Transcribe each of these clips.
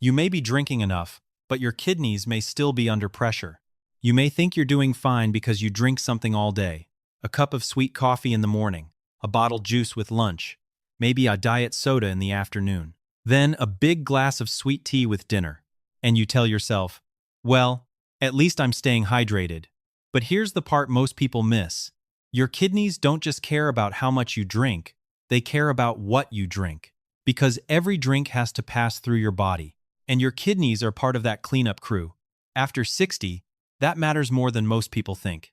You may be drinking enough, but your kidneys may still be under pressure. You may think you're doing fine because you drink something all day. A cup of sweet coffee in the morning, a bottled juice with lunch, maybe a diet soda in the afternoon. Then a big glass of sweet tea with dinner. And you tell yourself, well, at least I'm staying hydrated. But here's the part most people miss. Your kidneys don't just care about how much you drink, they care about what you drink. Because every drink has to pass through your body, and your kidneys are part of that cleanup crew. After 60, that matters more than most people think.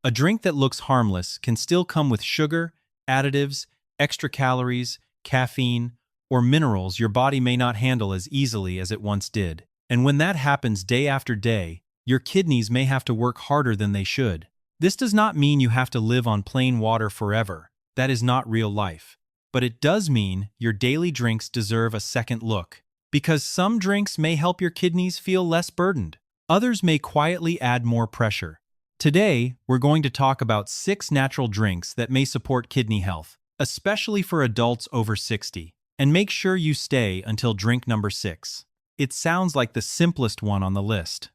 A drink that looks harmless can still come with sugar, additives, extra calories, caffeine, or minerals your body may not handle as easily as it once did. And when that happens day after day, your kidneys may have to work harder than they should. This does not mean you have to live on plain water forever. That is not real life. But it does mean your daily drinks deserve a second look. Because some drinks may help your kidneys feel less burdened. Others may quietly add more pressure. Today, we're going to talk about 6 natural drinks that may support kidney health, especially for adults over 60. And make sure you stay until drink number 6. It sounds like the simplest one on the list.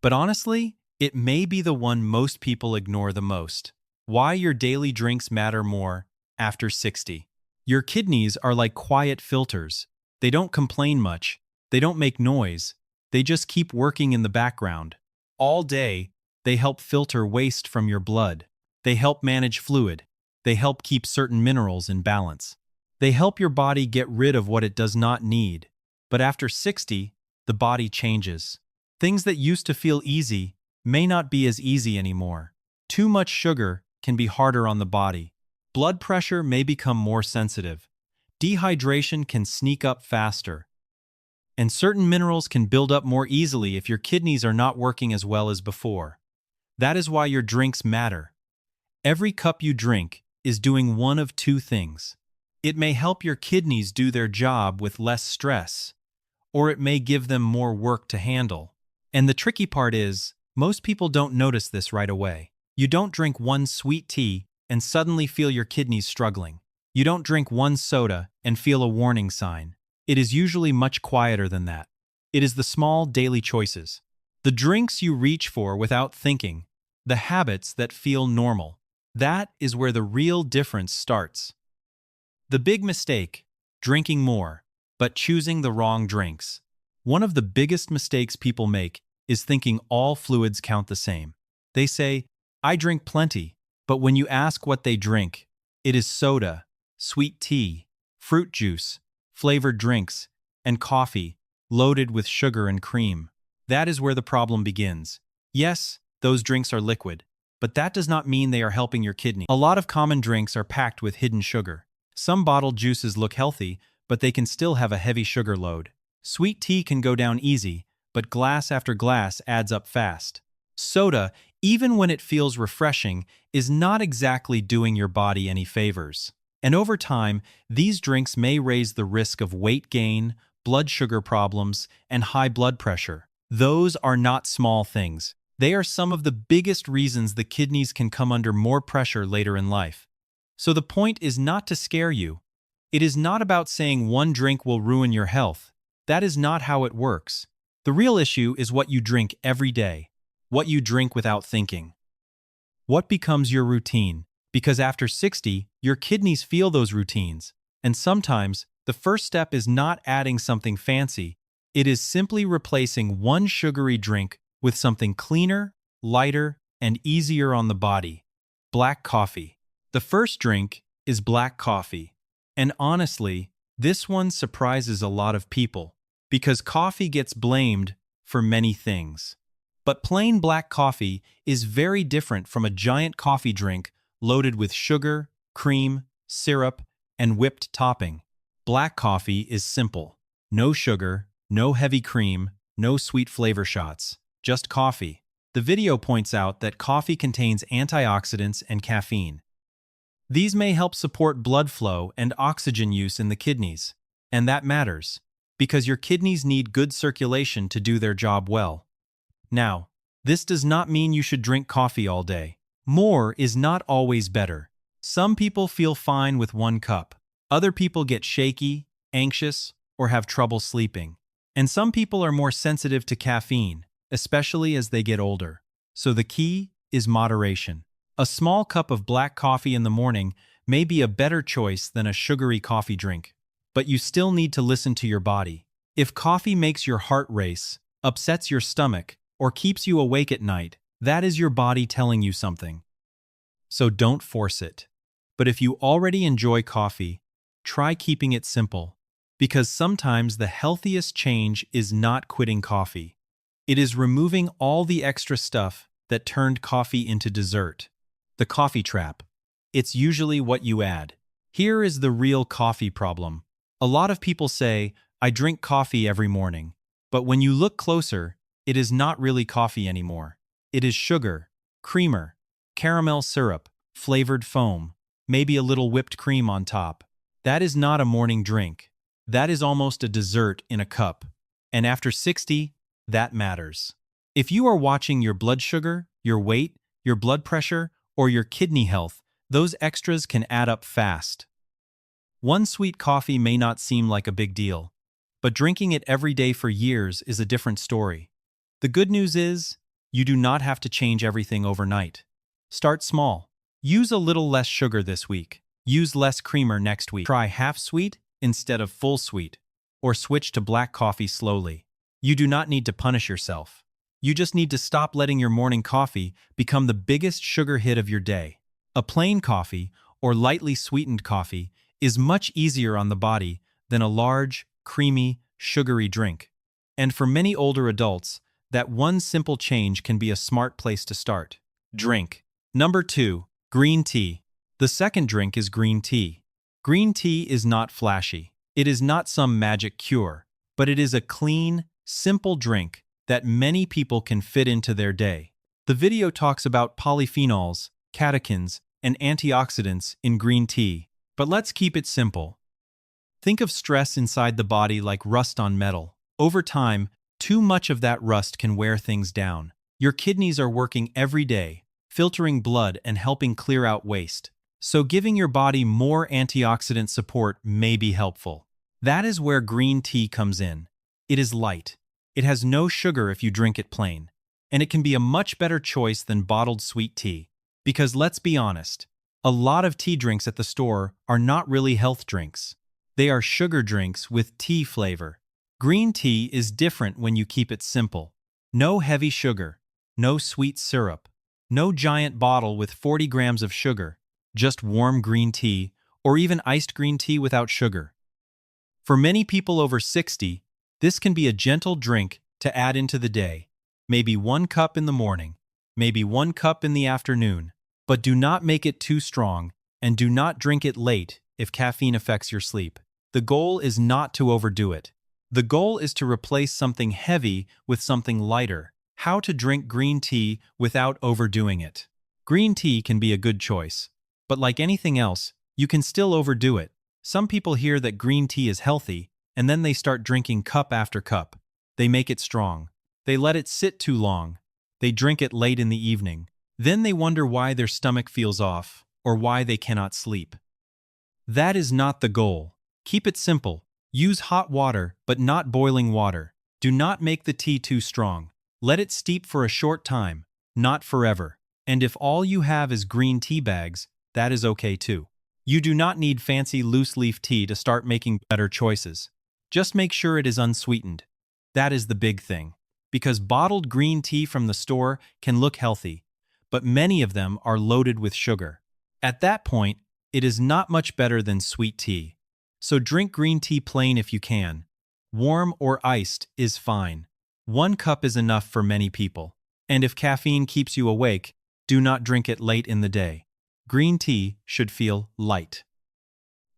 But honestly, it may be the one most people ignore the most. Why your daily drinks matter more after 60. Your kidneys are like quiet filters. They don't complain much. They don't make noise. They just keep working in the background. All day, they help filter waste from your blood. They help manage fluid. They help keep certain minerals in balance. They help your body get rid of what it does not need. But after 60, the body changes. Things that used to feel easy may not be as easy anymore. Too much sugar can be harder on the body. Blood pressure may become more sensitive. Dehydration can sneak up faster. And certain minerals can build up more easily if your kidneys are not working as well as before. That is why your drinks matter. Every cup you drink is doing one of 2 things. It may help your kidneys do their job with less stress, or it may give them more work to handle. And the tricky part is, most people don't notice this right away. You don't drink one sweet tea and suddenly feel your kidneys struggling. You don't drink one soda and feel a warning sign. It is usually much quieter than that. It is the small daily choices. The drinks you reach for without thinking. The habits that feel normal. That is where the real difference starts. The big mistake, drinking more, but choosing the wrong drinks. One of the biggest mistakes people make is thinking all fluids count the same. They say, I drink plenty, but when you ask what they drink, it is soda, sweet tea, fruit juice, flavored drinks, and coffee, loaded with sugar and cream. That is where the problem begins. Yes, those drinks are liquid, but that does not mean they are helping your kidney. A lot of common drinks are packed with hidden sugar. Some bottled juices look healthy, but they can still have a heavy sugar load. Sweet tea can go down easy, but glass after glass adds up fast. Soda, even when it feels refreshing, is not exactly doing your body any favors. And over time, these drinks may raise the risk of weight gain, blood sugar problems, and high blood pressure. Those are not small things. They are some of the biggest reasons the kidneys can come under more pressure later in life. So the point is not to scare you. It is not about saying one drink will ruin your health. That is not how it works. The real issue is what you drink every day, what you drink without thinking. What becomes your routine? Because after 60, your kidneys feel those routines. And sometimes, the first step is not adding something fancy. It is simply replacing one sugary drink with something cleaner, lighter, and easier on the body. Black coffee. The first drink is black coffee. And honestly, this one surprises a lot of people because coffee gets blamed for many things. But plain black coffee is very different from a giant coffee drink loaded with sugar, cream, syrup, and whipped topping. Black coffee is simple. No sugar, no heavy cream, no sweet flavor shots. Just coffee. The video points out that coffee contains antioxidants and caffeine. These may help support blood flow and oxygen use in the kidneys. And that matters, because your kidneys need good circulation to do their job well. Now, this does not mean you should drink coffee all day. More is not always better. Some people feel fine with 1 cup. Other people get shaky, anxious, or have trouble sleeping. And some people are more sensitive to caffeine, especially as they get older. So the key is moderation. A small cup of black coffee in the morning may be a better choice than a sugary coffee drink. But you still need to listen to your body. If coffee makes your heart race, upsets your stomach, or keeps you awake at night, that is your body telling you something. So don't force it. But if you already enjoy coffee, try keeping it simple. Because sometimes the healthiest change is not quitting coffee. It is removing all the extra stuff that turned coffee into dessert. The coffee trap. It's usually what you add. Here is the real coffee problem. A lot of people say, I drink coffee every morning. But when you look closer, it is not really coffee anymore. It is sugar, creamer, caramel syrup, flavored foam, maybe a little whipped cream on top. That is not a morning drink. That is almost a dessert in a cup. And after 60, that matters. If you are watching your blood sugar, your weight, your blood pressure, or your kidney health, those extras can add up fast. One sweet coffee may not seem like a big deal, but drinking it every day for years is a different story. The good news is, you do not have to change everything overnight. Start small. Use a little less sugar this week. Use less creamer next week. Try half sweet instead of full sweet, or switch to black coffee slowly. You do not need to punish yourself. You just need to stop letting your morning coffee become the biggest sugar hit of your day. A plain coffee, or lightly sweetened coffee, is much easier on the body than a large, creamy, sugary drink. And for many older adults, that one simple change can be a smart place to start. Drink. Number 2, green tea. The second drink is green tea. Green tea is not flashy. It is not some magic cure, but it is a clean, simple drink that many people can fit into their day. The video talks about polyphenols, catechins, and antioxidants in green tea, but let's keep it simple. Think of stress inside the body like rust on metal. Over time, too much of that rust can wear things down. Your kidneys are working every day, filtering blood and helping clear out waste. So giving your body more antioxidant support may be helpful. That is where green tea comes in. It is light. It has no sugar if you drink it plain. And it can be a much better choice than bottled sweet tea. Because let's be honest, a lot of tea drinks at the store are not really health drinks. They are sugar drinks with tea flavor. Green tea is different when you keep it simple. No heavy sugar, no sweet syrup, no giant bottle with 40 grams of sugar, just warm green tea or even iced green tea without sugar. For many people over 60, this can be a gentle drink to add into the day. Maybe 1 cup in the morning, maybe 1 cup in the afternoon, but do not make it too strong and do not drink it late if caffeine affects your sleep. The goal is not to overdo it. The goal is to replace something heavy with something lighter. How to drink green tea without overdoing it. Green tea can be a good choice, but like anything else, you can still overdo it. Some people hear that green tea is healthy, and then they start drinking cup after cup. They make it strong. They let it sit too long. They drink it late in the evening. Then they wonder why their stomach feels off, or why they cannot sleep. That is not the goal. Keep it simple. Use hot water, but not boiling water. Do not make the tea too strong. Let it steep for a short time, not forever. And if all you have is green tea bags, that is okay too. You do not need fancy loose-leaf tea to start making better choices. Just make sure it is unsweetened. That is the big thing. Because bottled green tea from the store can look healthy, but many of them are loaded with sugar. At that point, it is not much better than sweet tea. So drink green tea plain if you can. Warm or iced is fine. 1 cup is enough for many people. And if caffeine keeps you awake, do not drink it late in the day. Green tea should feel light.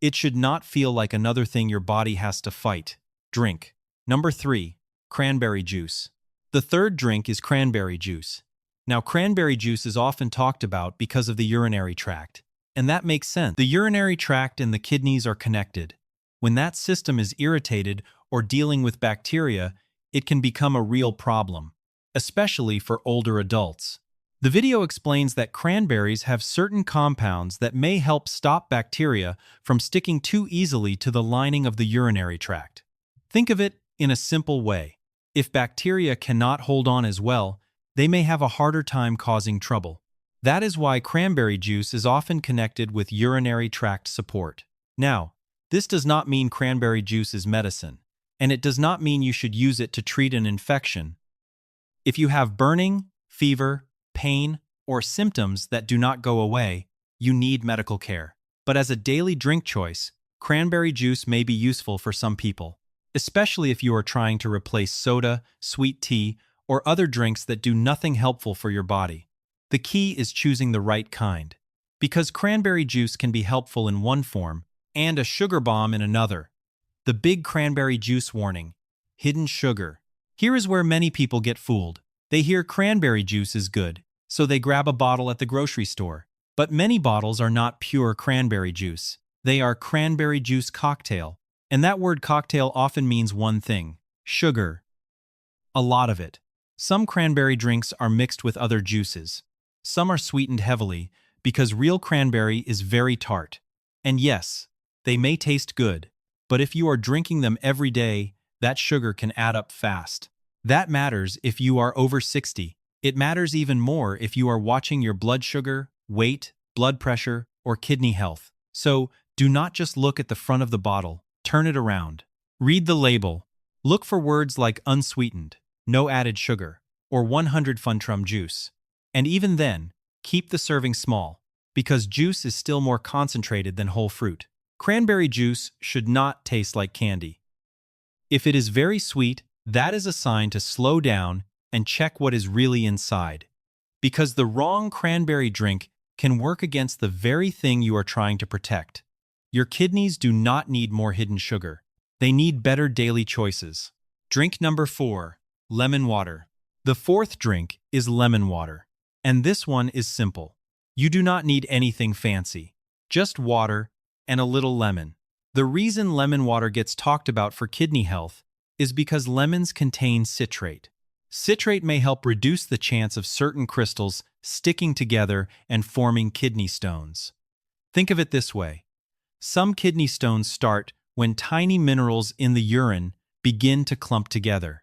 It should not feel like another thing your body has to fight. Drink. Number 3, cranberry juice. The third drink is cranberry juice. Now, cranberry juice is often talked about because of the urinary tract. And that makes sense. The urinary tract and the kidneys are connected. When that system is irritated or dealing with bacteria, it can become a real problem, especially for older adults. The video explains that cranberries have certain compounds that may help stop bacteria from sticking too easily to the lining of the urinary tract. Think of it in a simple way. If bacteria cannot hold on as well, they may have a harder time causing trouble. That is why cranberry juice is often connected with urinary tract support. Now, this does not mean cranberry juice is medicine, and it does not mean you should use it to treat an infection. If you have burning, fever, pain, or symptoms that do not go away, you need medical care. But as a daily drink choice, cranberry juice may be useful for some people, especially if you are trying to replace soda, sweet tea, or other drinks that do nothing helpful for your body. The key is choosing the right kind, because cranberry juice can be helpful in one form and a sugar bomb in another. The big cranberry juice warning: hidden sugar. Here is where many people get fooled. They hear cranberry juice is good, so they grab a bottle at the grocery store. But many bottles are not pure cranberry juice. They are cranberry juice cocktail, and that word cocktail often means one thing: sugar. A lot of it. Some cranberry drinks are mixed with other juices. Some are sweetened heavily because real cranberry is very tart. And yes, they may taste good, but if you are drinking them every day, that sugar can add up fast. That matters if you are over 60. It matters even more if you are watching your blood sugar, weight, blood pressure, or kidney health. So, do not just look at the front of the bottle. Turn it around. Read the label. Look for words like unsweetened, no added sugar, or 100 Funtrum juice. And even then, keep the serving small, because juice is still more concentrated than whole fruit. Cranberry juice should not taste like candy. If it is very sweet, that is a sign to slow down and check what is really inside. Because the wrong cranberry drink can work against the very thing you are trying to protect. Your kidneys do not need more hidden sugar. They need better daily choices. Drink number 4, lemon water. The fourth drink is lemon water. And this one is simple. You do not need anything fancy. Just water and a little lemon. The reason lemon water gets talked about for kidney health is because lemons contain citrate. Citrate may help reduce the chance of certain crystals sticking together and forming kidney stones. Think of it this way. Some kidney stones start when tiny minerals in the urine begin to clump together.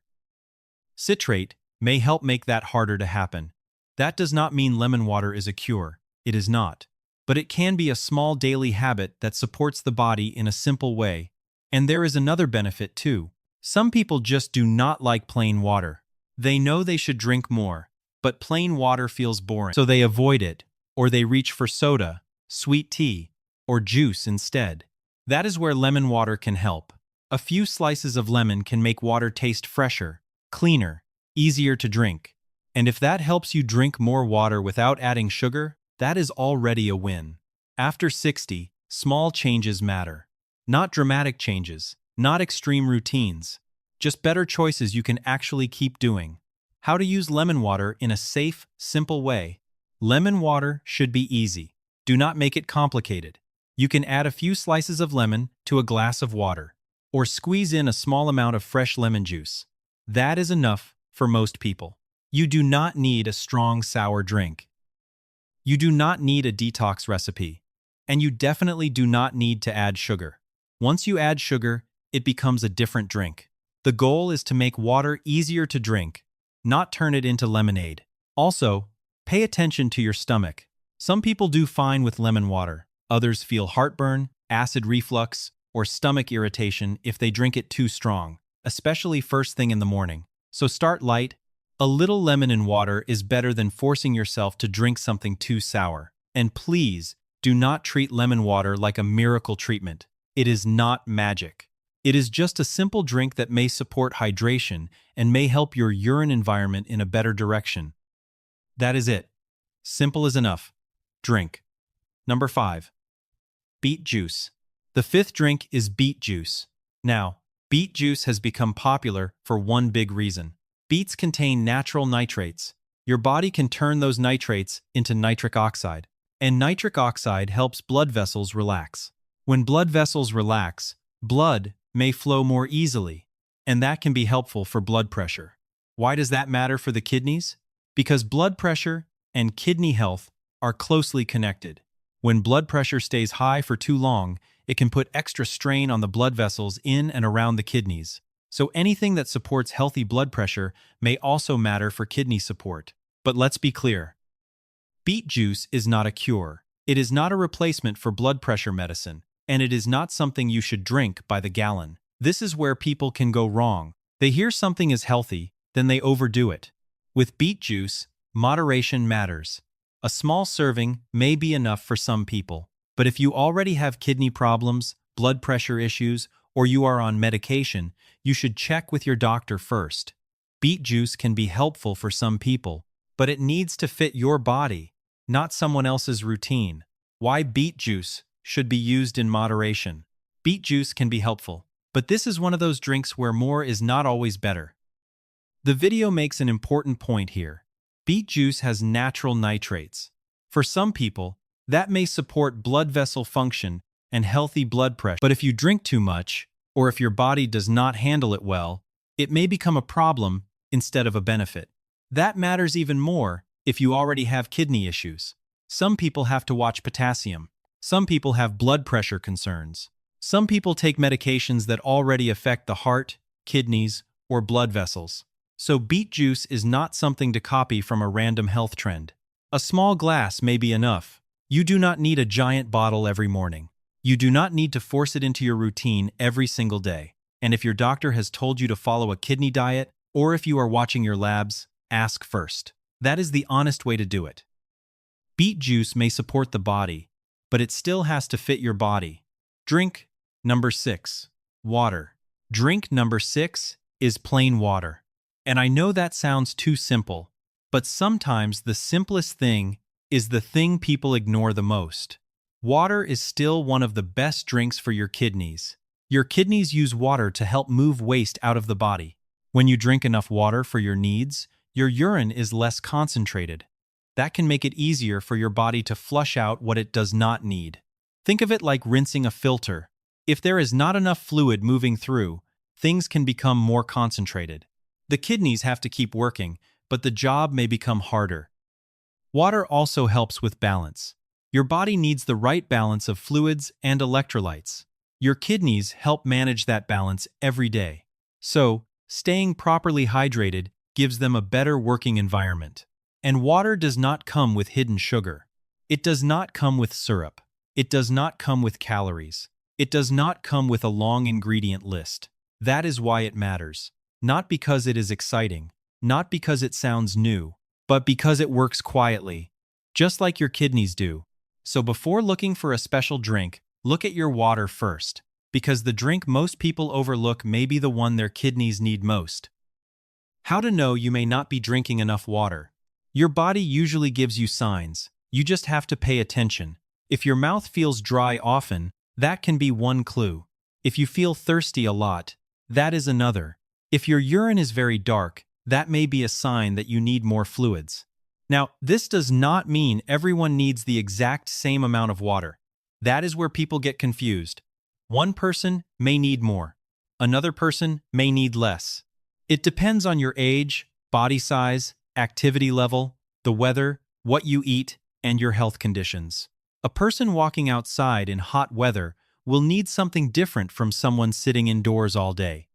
Citrate may help make that harder to happen. That does not mean lemon water is a cure. It is not. But it can be a small daily habit that supports the body in a simple way. And there is another benefit too. Some people just do not like plain water. They know they should drink more, but plain water feels boring, so they avoid it, or they reach for soda, sweet tea, or juice instead. That is where lemon water can help. A few slices of lemon can make water taste fresher, cleaner, easier to drink. And if that helps you drink more water without adding sugar, that is already a win. After 60, small changes matter. Not dramatic changes, not extreme routines. Just better choices you can actually keep doing. How to use lemon water in a safe, simple way. Lemon water should be easy. Do not make it complicated. You can add a few slices of lemon to a glass of water, or squeeze in a small amount of fresh lemon juice. That is enough for most people. You do not need a strong sour drink. You do not need a detox recipe. And you definitely do not need to add sugar. Once you add sugar, it becomes a different drink. The goal is to make water easier to drink, not turn it into lemonade. Also, pay attention to your stomach. Some people do fine with lemon water. Others feel heartburn, acid reflux, or stomach irritation if they drink it too strong, especially first thing in the morning. So start light. A little lemon in water is better than forcing yourself to drink something too sour. And please, do not treat lemon water like a miracle treatment. It is not magic. It is just a simple drink that may support hydration and may help your urine environment in a better direction. That is it. Simple as enough. Drink. Number 5. Beet juice. The fifth drink is beet juice. Now, beet juice has become popular for one big reason. Beets contain natural nitrates. Your body can turn those nitrates into nitric oxide. And nitric oxide helps blood vessels relax. When blood vessels relax, blood may flow more easily, and that can be helpful for blood pressure. Why does that matter for the kidneys? Because blood pressure and kidney health are closely connected. When blood pressure stays high for too long, it can put extra strain on the blood vessels in and around the kidneys. So anything that supports healthy blood pressure may also matter for kidney support. But let's be clear. Beet juice is not a cure. It is not a replacement for blood pressure medicine, and it is not something you should drink by the gallon. This is where people can go wrong. They hear something is healthy, then they overdo it. With beet juice, moderation matters. A small serving may be enough for some people, but if you already have kidney problems, blood pressure issues, or you are on medication, you should check with your doctor first. Beet juice can be helpful for some people, but it needs to fit your body, not someone else's routine. Why beet juice should be used in moderation. Beet juice can be helpful, but this is one of those drinks where more is not always better. The video makes an important point here. Beet juice has natural nitrates. For some people, that may support blood vessel function and healthy blood pressure. But if you drink too much, or if your body does not handle it well, it may become a problem instead of a benefit. That matters even more if you already have kidney issues. Some people have to watch potassium. Some people have blood pressure concerns. Some people take medications that already affect the heart, kidneys, or blood vessels. So beet juice is not something to copy from a random health trend. A small glass may be enough. You do not need a giant bottle every morning. You do not need to force it into your routine every single day. And if your doctor has told you to follow a kidney diet, or if you are watching your labs, ask first. That is the honest way to do it. Beet juice may support the body, but it still has to fit your body. Drink number 6. Water. Drink number 6 is plain water. And I know that sounds too simple, but sometimes the simplest thing is the thing people ignore the most. Water is still one of the best drinks for your kidneys. Your kidneys use water to help move waste out of the body. When you drink enough water for your needs, your urine is less concentrated. That can make it easier for your body to flush out what it does not need. Think of it like rinsing a filter. If there is not enough fluid moving through, things can become more concentrated. The kidneys have to keep working, but the job may become harder. Water also helps with balance. Your body needs the right balance of fluids and electrolytes. Your kidneys help manage that balance every day. So, staying properly hydrated gives them a better working environment. And water does not come with hidden sugar. It does not come with syrup. It does not come with calories. It does not come with a long ingredient list. That is why it matters. Not because it is exciting, not because it sounds new, but because it works quietly, just like your kidneys do. So before looking for a special drink, look at your water first, because the drink most people overlook may be the one their kidneys need most. How to know you may not be drinking enough water. Your body usually gives you signs. You just have to pay attention. If your mouth feels dry often, that can be one clue. If you feel thirsty a lot, that is another. If your urine is very dark, that may be a sign that you need more fluids. Now, this does not mean everyone needs the exact same amount of water. That is where people get confused. One person may need more. Another person may need less. It depends on your age, body size, activity level, the weather, what you eat, and your health conditions. A person walking outside in hot weather will need something different from someone sitting indoors all day.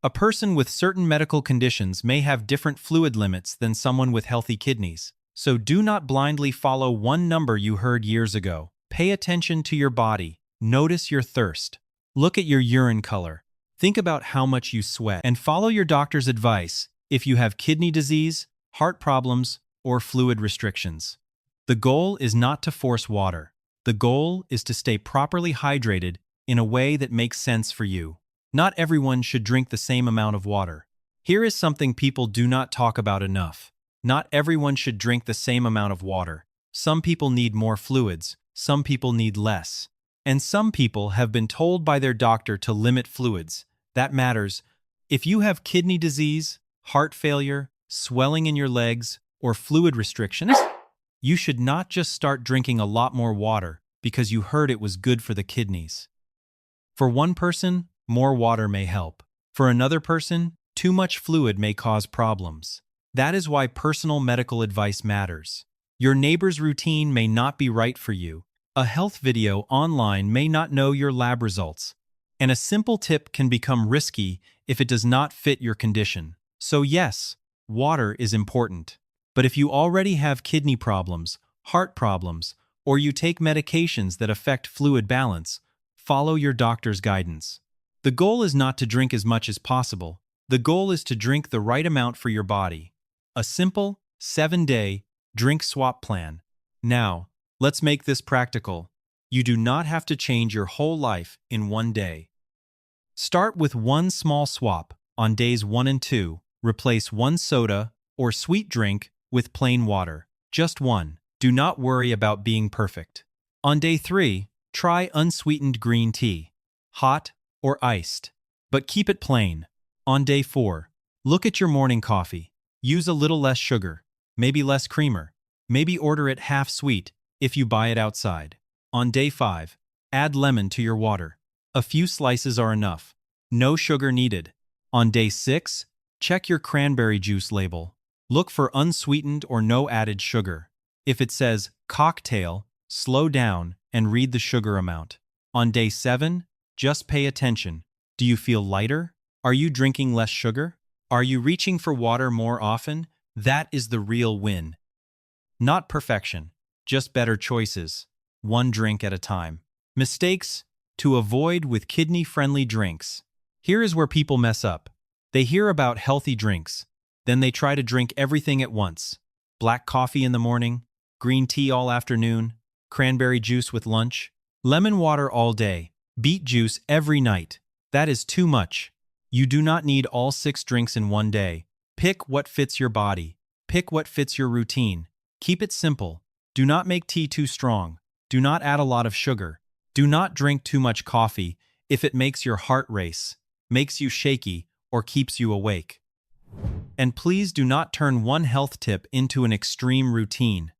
A person with certain medical conditions may have different fluid limits than someone with healthy kidneys. So do not blindly follow one number you heard years ago. Pay attention to your body. Notice your thirst. Look at your urine color. Think about how much you sweat. And follow your doctor's advice if you have kidney disease, heart problems, or fluid restrictions. The goal is not to force water. The goal is to stay properly hydrated in a way that makes sense for you. Not everyone should drink the same amount of water. Here is something people do not talk about enough. Not everyone should drink the same amount of water. Some people need more fluids, some people need less. And some people have been told by their doctor to limit fluids. That matters. If you have kidney disease, heart failure, swelling in your legs, or fluid restrictions, you should not just start drinking a lot more water because you heard it was good for the kidneys. For one person, more water may help. For another person, too much fluid may cause problems. That is why personal medical advice matters. Your neighbor's routine may not be right for you. A health video online may not know your lab results. And a simple tip can become risky if it does not fit your condition. So yes, water is important. But if you already have kidney problems, heart problems, or you take medications that affect fluid balance, follow your doctor's guidance. The goal is not to drink as much as possible. The goal is to drink the right amount for your body. A simple, 7-day drink swap plan. Now, let's make this practical. You do not have to change your whole life in one day. Start with one small swap. On days 1 and 2, replace one soda or sweet drink with plain water. Just one. Do not worry about being perfect. On day 3, try unsweetened green tea, hot or iced, but keep it plain. On day 4, look at your morning coffee. Use a little less sugar, maybe less creamer. Maybe order it half sweet if you buy it outside. On day 5, add lemon to your water. A few slices are enough. No sugar needed. On day 6, check your cranberry juice label. Look for unsweetened or no added sugar. If it says cocktail, slow down and read the sugar amount. On day 7, just pay attention. Do you feel lighter? Are you drinking less sugar? Are you reaching for water more often? That is the real win. Not perfection, just better choices, one drink at a time. Mistakes to avoid with kidney-friendly drinks. Here is where people mess up. They hear about healthy drinks, then they try to drink everything at once. Black coffee in the morning, green tea all afternoon, cranberry juice with lunch, lemon water all day, beet juice every night. That is too much. You do not need all 6 drinks in one day. Pick what fits your body. Pick what fits your routine. Keep it simple. Do not make tea too strong. Do not add a lot of sugar. Do not drink too much coffee if it makes your heart race, makes you shaky, or keeps you awake. And please do not turn one health tip into an extreme routine.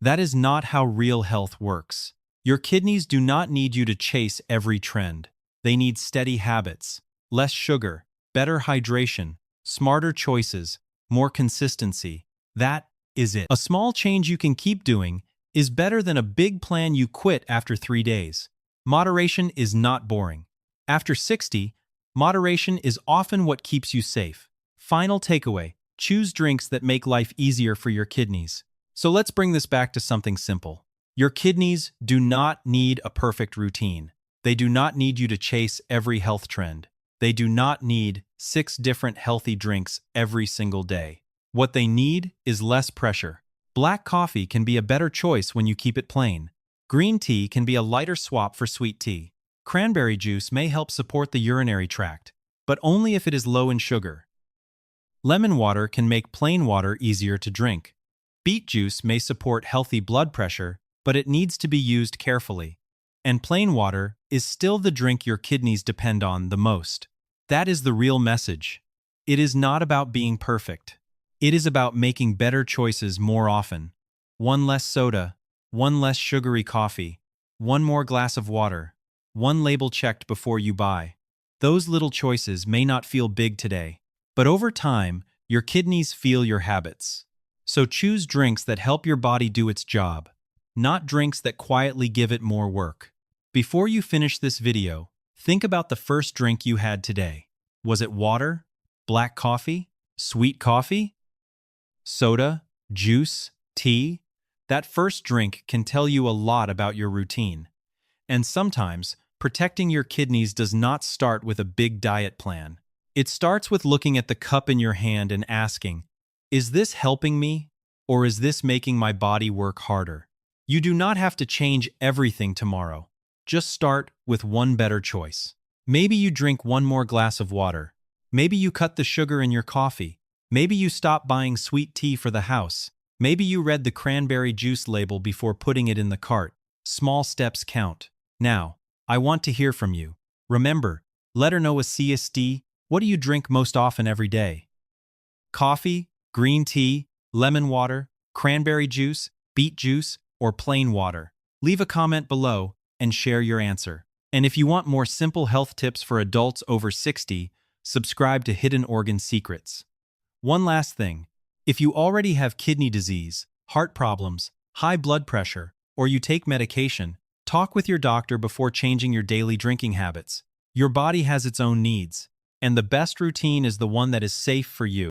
That is not how real health works. Your kidneys do not need you to chase every trend. They need steady habits, less sugar, better hydration, smarter choices, more consistency. That is it. A small change you can keep doing is better than a big plan you quit after 3 days. Moderation is not boring. After 60, moderation is often what keeps you safe. Final takeaway: choose drinks that make life easier for your kidneys. So let's bring this back to something simple. Your kidneys do not need a perfect routine. They do not need you to chase every health trend. They do not need 6 different healthy drinks every single day. What they need is less pressure. Black coffee can be a better choice when you keep it plain. Green tea can be a lighter swap for sweet tea. Cranberry juice may help support the urinary tract, but only if it is low in sugar. Lemon water can make plain water easier to drink. Beet juice may support healthy blood pressure, but it needs to be used carefully. And plain water is still the drink your kidneys depend on the most. That is the real message. It is not about being perfect. It is about making better choices more often. One less soda, one less sugary coffee, one more glass of water, one label checked before you buy. Those little choices may not feel big today, but over time, your kidneys feel your habits. So choose drinks that help your body do its job, not drinks that quietly give it more work. Before you finish this video, think about the first drink you had today. Was it water, black coffee, sweet coffee, soda, juice, tea? That first drink can tell you a lot about your routine. And sometimes, protecting your kidneys does not start with a big diet plan. It starts with looking at the cup in your hand and asking, is this helping me, or is this making my body work harder? You do not have to change everything tomorrow. Just start with one better choice. Maybe you drink one more glass of water. Maybe you cut the sugar in your coffee. Maybe you stop buying sweet tea for the house. Maybe you read the cranberry juice label before putting it in the cart. Small steps count. Now, I want to hear from you. Remember, let her know a CSD. What do you drink most often every day? Coffee, green tea, lemon water, cranberry juice, beet juice, or plain water? Leave a comment below and share your answer. And if you want more simple health tips for adults over 60, subscribe to Hidden Organ Secrets. One last thing. If you already have kidney disease, heart problems, high blood pressure, or you take medication, talk with your doctor before changing your daily drinking habits. Your body has its own needs, and the best routine is the one that is safe for you.